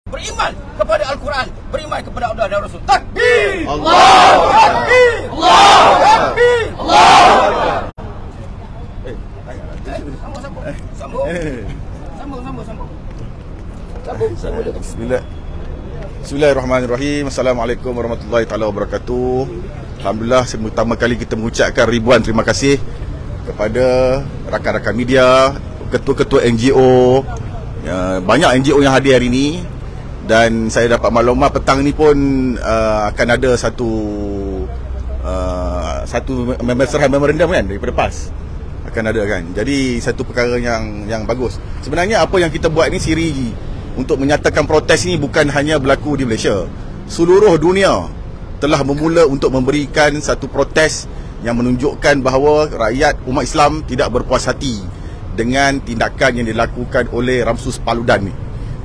Beriman kepada Al-Quran, beriman kepada Allah dan Rasul. Takbir! Allahu Akbar! Allahu Akbar! Allahu Akbar! Sambung. Bismillahirrahmanirrahim. Assalamualaikum warahmatullahi taala wabarakatuh. Alhamdulillah, pertama kali kita mengucapkan ribuan terima kasih kepada rakan-rakan media, ketua-ketua NGO. Banyak NGO yang hadir hari ini. Dan saya dapat maklumat petang ni pun akan ada satu memorandum kan daripada PAS akan ada kan. Jadi satu perkara yang bagus. Sebenarnya apa yang kita buat ni siri untuk menyatakan protes ni bukan hanya berlaku di Malaysia. Seluruh dunia telah memula untuk memberikan satu protes yang menunjukkan bahawa rakyat umat Islam tidak berpuas hati dengan tindakan yang dilakukan oleh Ramsus Paludan ni.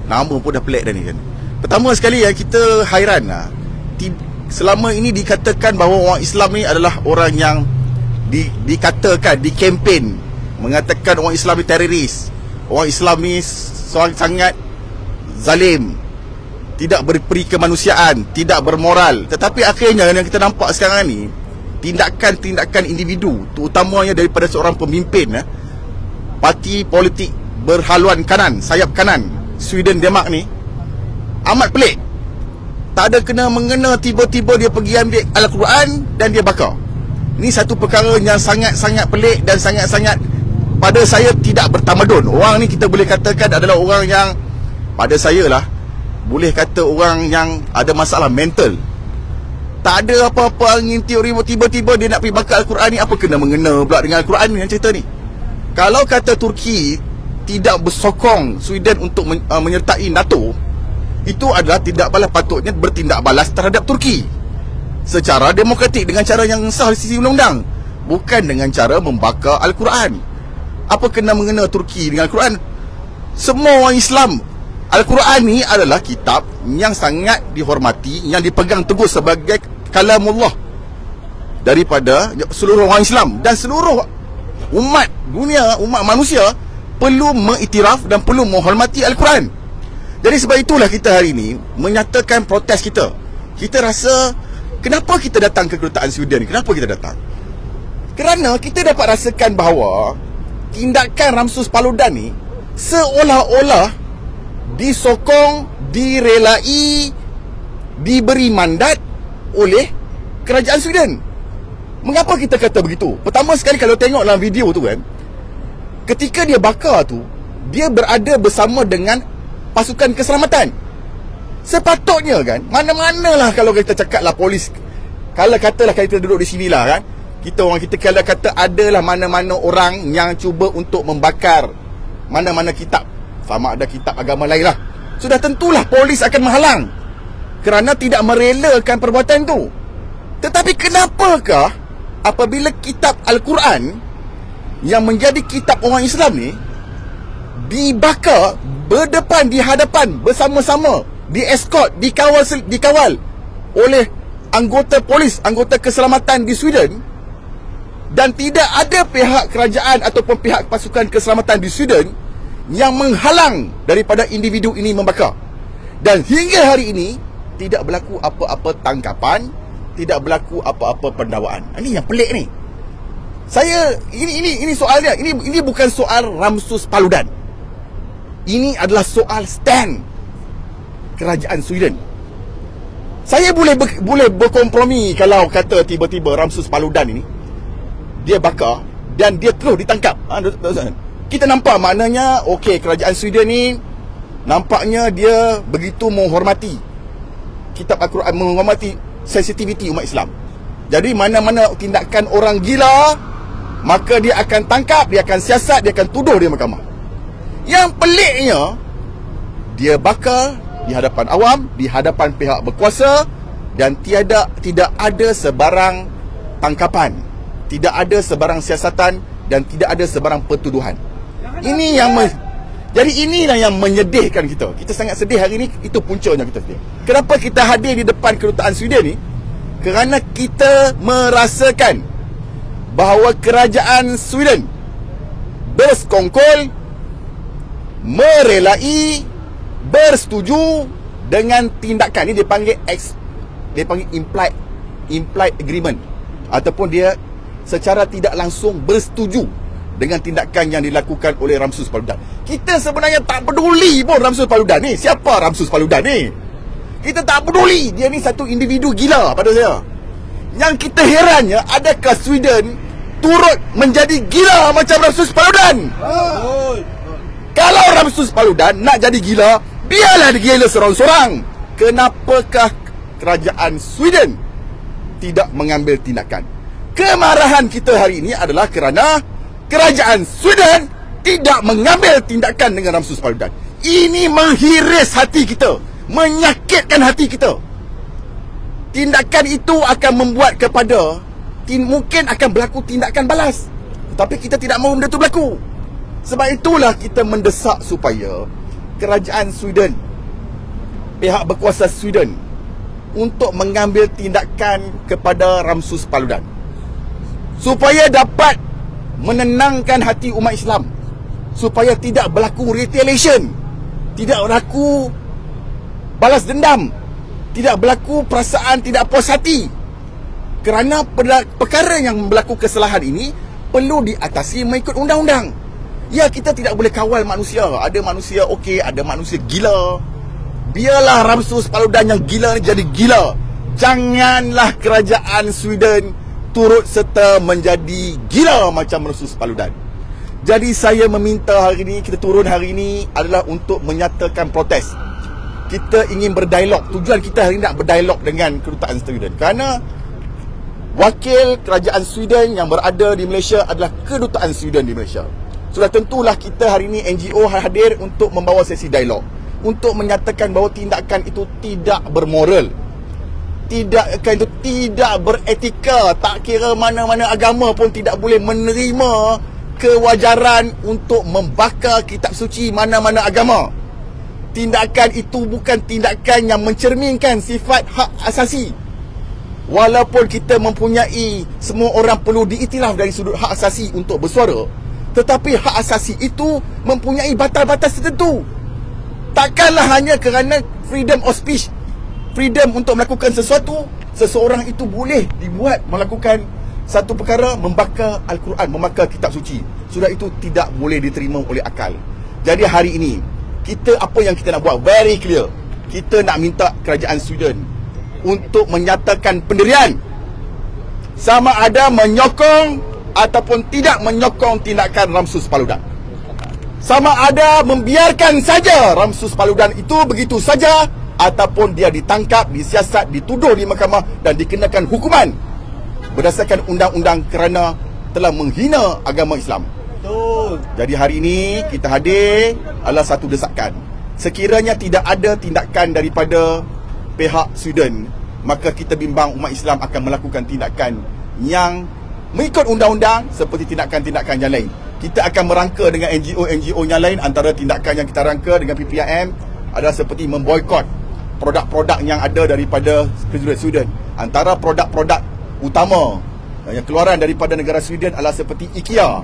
Nama pun dah pelik dah ni kan. Pertama sekali kita hairan lah. Selama ini dikatakan bahawa orang Islam ni adalah orang yang dikatakan, dikempen mengatakan orang Islam ni teroris. Orang Islam ni sangat zalim, tidak berperi kemanusiaan, tidak bermoral. Tetapi akhirnya yang kita nampak sekarang ni, tindakan-tindakan individu, terutamanya daripada seorang pemimpin parti politik berhaluan kanan, sayap kanan Sweden Denmark ni amat pelik. Tak ada kena mengena, tiba-tiba dia pergi ambil Al-Quran dan dia bakar. Ini satu perkara yang sangat-sangat pelik dan sangat-sangat pada saya tidak bertamadun. Orang ni kita boleh katakan adalah orang yang pada saya lah boleh kata orang yang ada masalah mental. Tak ada apa-apa angin teori, tiba-tiba dia nak pergi bakar Al-Quran ni. Apa kena mengena pula dengan Al-Quran ni yang cerita ni? Kalau kata Turki tidak bersokong Sweden untuk menyertai NATO, itu adalah tidak balas, patutnya bertindak balas terhadap Turki secara demokratik dengan cara yang sah di sisi undang-undang, bukan dengan cara membakar Al-Quran. Apa kena mengena Turki dengan Al-Quran? Semua orang Islam, Al-Quran ni adalah kitab yang sangat dihormati, yang dipegang teguh sebagai kalamullah daripada seluruh orang Islam. Dan seluruh umat dunia, umat manusia perlu mengiktiraf dan perlu menghormati Al-Quran. Jadi sebab itulah kita hari ini menyatakan protes kita. Kita rasa, kenapa kita datang ke kedutaan Sweden ni? Kenapa kita datang? Kerana kita dapat rasakan bahawa tindakan Ramsus Paludan ni seolah-olah disokong, direlai, diberi mandat oleh kerajaan Sweden. Mengapa kita kata begitu? Pertama sekali, kalau tengok dalam video tu kan, ketika dia bakar tu, dia berada bersama dengan pasukan keselamatan. Sepatutnya kan, mana-manalah kalau kita cakap lah polis, kalau katalah kita duduk di sini lah kan, kita kalau kata adalah mana-mana orang yang cuba untuk membakar mana-mana kitab, sama ada kitab agama lain lah, sudah tentulah polis akan menghalang kerana tidak merelakan perbuatan itu. Tetapi kenapakah apabila kitab Al-Quran yang menjadi kitab orang Islam ni dibakar berdepan di hadapan, bersama-sama, di-escort, dikawal oleh anggota polis, anggota keselamatan di Sweden, dan tidak ada pihak kerajaan ataupun pihak pasukan keselamatan di Sweden yang menghalang daripada individu ini membakar. Dan hingga hari ini tidak berlaku apa-apa tangkapan, tidak berlaku apa-apa pendakwaan. Ini yang pelik ni. Saya ini soalnya, ini bukan soal Ramsus Paludan. Ini adalah soal stand kerajaan Sweden. Saya boleh berkompromi kalau kata tiba-tiba Ramsus Paludan ini dia bakar dan dia terus ditangkap. Kita nampak maknanya okey, kerajaan Sweden ni nampaknya dia begitu menghormati kitab Al-Quran, menghormati sensitiviti umat Islam. Jadi mana-mana tindakan orang gila, maka dia akan tangkap, dia akan siasat, dia akan tuduh dia mahkamah. Yang peliknya, dia bakar di hadapan awam, di hadapan pihak berkuasa, dan tidak ada sebarang tangkapan, tidak ada sebarang siasatan, dan tidak ada sebarang pertuduhan. Ini yang jadi inilah yang menyedihkan kita. Kita sangat sedih hari ini. Itu puncanya kita sedih. Kenapa kita hadir di depan kedutaan Sweden ni? Kerana kita merasakan bahawa kerajaan Sweden bersekongkol, merelai, bersetuju dengan tindakan ni dia panggil implied agreement, ataupun dia secara tidak langsung bersetuju dengan tindakan yang dilakukan oleh Ramsus Paludan. Kita sebenarnya tak peduli pun Ramsus Paludan ni. Siapa Ramsus Paludan ni? Kita tak peduli. Dia ni satu individu gila pada saya. Yang kita herannya, adakah Sweden turut menjadi gila macam Ramsus Paludan? Kalau Ramsus Paludan nak jadi gila, biarlah dia gila seorang-seorang. Kenapakah kerajaan Sweden tidak mengambil tindakan? Kemarahan kita hari ini adalah kerana kerajaan Sweden tidak mengambil tindakan dengan Ramsus Paludan. Ini menghiris hati kita, menyakitkan hati kita. Tindakan itu akan membuat kepada mungkin akan berlaku tindakan balas, tetapi kita tidak mahu benda itu berlaku. Sebab itulah kita mendesak supaya kerajaan Sweden, pihak berkuasa Sweden, untuk mengambil tindakan kepada Ramsus Paludan, supaya dapat menenangkan hati umat Islam, supaya tidak berlaku retaliation, tidak berlaku balas dendam, tidak berlaku perasaan tidak puas hati. Kerana perkara yang berlaku kesalahan ini perlu diatasi mengikut undang-undang. Ya, kita tidak boleh kawal manusia. Ada manusia okey, ada manusia gila. Biarlah Ramsus Paludan yang gila ni jadi gila. Janganlah kerajaan Sweden turut serta menjadi gila macam Ramsus Paludan. Jadi saya meminta hari ini, kita turun hari ini adalah untuk menyatakan protes. Kita ingin berdialog. Tujuan kita hari ini nak berdialog dengan kedutaan Sweden, kerana wakil kerajaan Sweden yang berada di Malaysia adalah kedutaan Sweden di Malaysia. Sudah tentulah kita hari ini NGO hadir untuk membawa sesi dialog, untuk menyatakan bahawa tindakan itu tidak bermoral, tindakan itu tidak beretika. Tak kira mana-mana agama pun tidak boleh menerima kewajaran untuk membakar kitab suci mana-mana agama. Tindakan itu bukan tindakan yang mencerminkan sifat hak asasi. Walaupun kita mempunyai, semua orang perlu diiktiraf dari sudut hak asasi untuk bersuara, tetapi hak asasi itu mempunyai batas-batas tertentu. Takkanlah hanya kerana freedom of speech, freedom untuk melakukan sesuatu, seseorang itu boleh dibuat melakukan satu perkara, membakar Al-Quran, membakar kitab suci. Sudah itu tidak boleh diterima oleh akal. Jadi hari ini kita, apa yang kita nak buat very clear. Kita nak minta kerajaan Sweden untuk menyatakan pendirian, sama ada menyokong ataupun tidak menyokong tindakan Ramsus Paludan. Sama ada membiarkan saja Ramsus Paludan itu begitu saja, ataupun dia ditangkap, disiasat, dituduh di mahkamah dan dikenakan hukuman berdasarkan undang-undang kerana telah menghina agama Islam. Jadi hari ini kita hadir adalah satu desakan. Sekiranya tidak ada tindakan daripada pihak Sweden, maka kita bimbang umat Islam akan melakukan tindakan yang mengikut undang-undang seperti tindakan-tindakan yang lain. Kita akan merangka dengan NGO-NGO yang lain. Antara tindakan yang kita rangka dengan PPIM adalah seperti memboikot produk-produk yang ada daripada Sweden. Antara produk-produk utama yang keluaran daripada negara Sweden adalah seperti IKEA.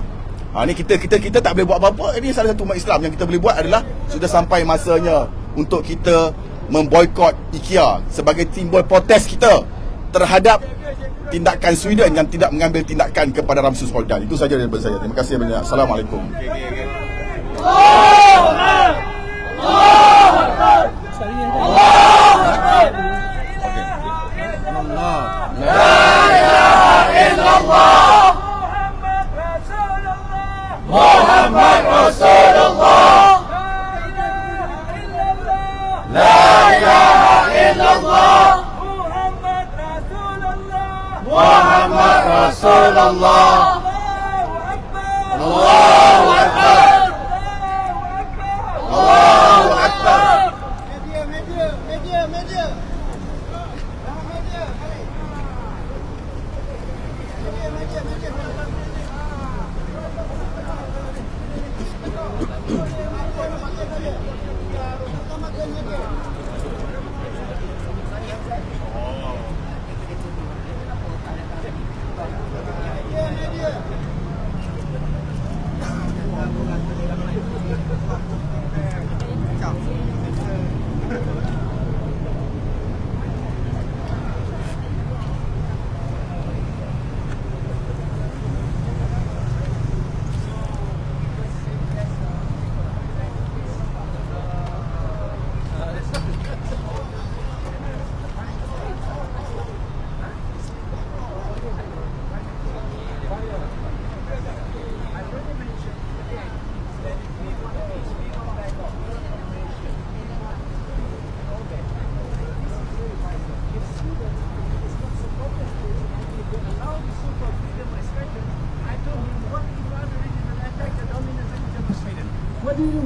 Ni kita tak boleh buat apa-apa. Ini salah satu umat Islam yang kita boleh buat adalah sudah sampai masanya untuk kita memboikot IKEA sebagai simbol protes kita terhadap tindakan Sweden yang tidak mengambil tindakan kepada Ramsus Paludan. Itu saja daripada saya. Terima kasih banyak. Assalamualaikum. Muhammad Rasulullah. La ilaha illallah. Muhammad Rasulullah. Allahu Akbar. Allahu Akbar. Media. Media.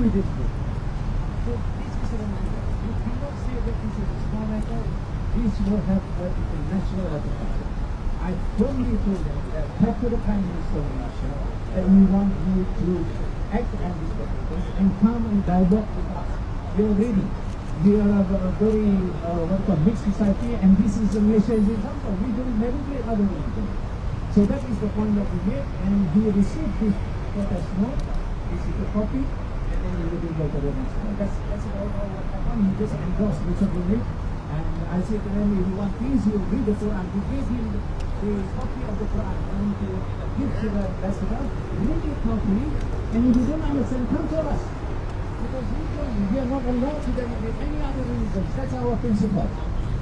with this book. So this is a reminder. You cannot say that this is a small matter. This will have international repercussions. I firmly told them that talk to the Prime Minister of Russia that we want you to act on these proposals and come and dialogue with us. We are ready. We are a very mixed society, and this is a Malaysia as an example. We don't negotiate other religions. So that is the point that we made, and he received this protest note. This is the copy, and then he will go to the next one. That's all what happened. He just endorsed Mr. Brunei, and I said to him, if you want peace, you read the Quran. We gave him the copy of the Quran and to give to the ambassador. Read it properly, and if you don't understand, come to us. Because we are not allowed to denigrate any other religions. That's our principle.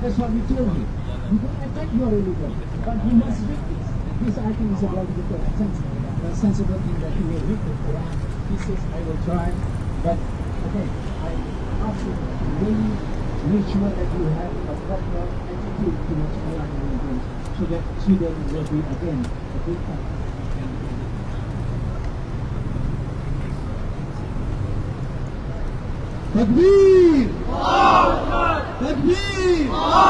That's what we told you. We don't attack your religion, but you must read this. This I think is a very good sensible thing that you will read the Quran. He says, I will try, but again, I ask you to really make sure that you have a proper attitude towards Quran religion, so that Sweden will be again a good country. Takbir! Takbir!